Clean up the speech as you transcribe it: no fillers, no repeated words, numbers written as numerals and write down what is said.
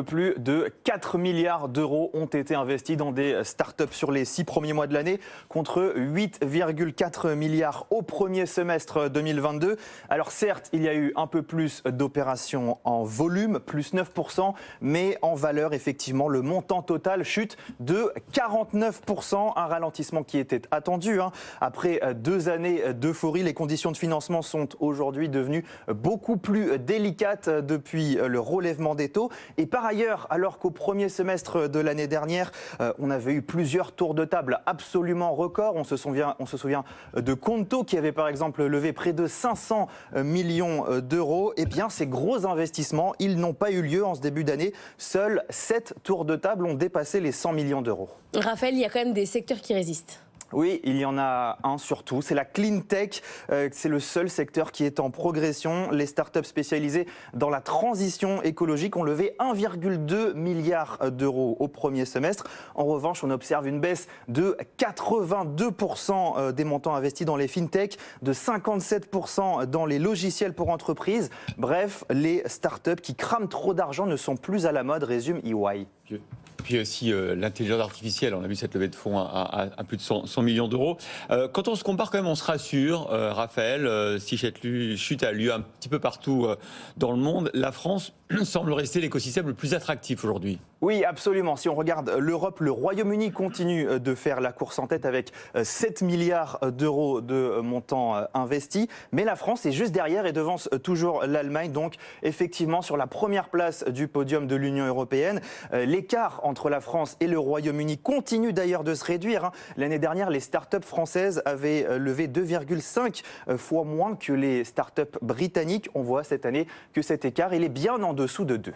Plus de 4 milliards d'euros ont été investis dans des startups sur les 6 premiers mois de l'année, contre 8,4 milliards au premier semestre 2022. Alors certes, il y a eu un peu plus d'opérations en volume, plus 9%, mais en valeur, effectivement, le montant total chute de 49%, un ralentissement qui était attendu. Après 2 années d'euphorie, les conditions de financement sont aujourd'hui devenues beaucoup plus délicates depuis le relèvement des taux. Et par ailleurs, alors qu'au premier semestre de l'année dernière, on avait eu plusieurs tours de table absolument records. On se souvient de Conto qui avait par exemple levé près de 500 millions d'euros. Eh bien, ces gros investissements, ils n'ont pas eu lieu en ce début d'année. Seuls 7 tours de table ont dépassé les 100 millions d'euros. Raphaël, il y a quand même des secteurs qui résistent. Oui, il y en a un surtout, c'est la clean tech. C'est le seul secteur qui est en progression. Les startups spécialisées dans la transition écologique ont levé 1,2 milliard d'euros au premier semestre. En revanche, on observe une baisse de 82% des montants investis dans les fintech, de 57% dans les logiciels pour entreprises. Bref, les startups qui crament trop d'argent ne sont plus à la mode, résume EY. Puis aussi l'intelligence artificielle, on a vu cette levée de fonds à plus de 100 millions d'euros. Quand on se compare quand même, on se rassure, Raphaël, si cette chute a lieu un petit peu partout dans le monde, la France semble rester l'écosystème le plus attractif aujourd'hui. Oui, absolument. Si on regarde l'Europe, le Royaume-Uni continue de faire la course en tête avec 7 milliards d'euros de montants investis. Mais la France est juste derrière et devance toujours l'Allemagne. Donc effectivement, sur la première place du podium de l'Union européenne, l'écart entre la France et le Royaume-Uni continue d'ailleurs de se réduire. L'année dernière, les startups françaises avaient levé 2,5 fois moins que les startups britanniques. On voit cette année que cet écart, il est bien en dessous de 2.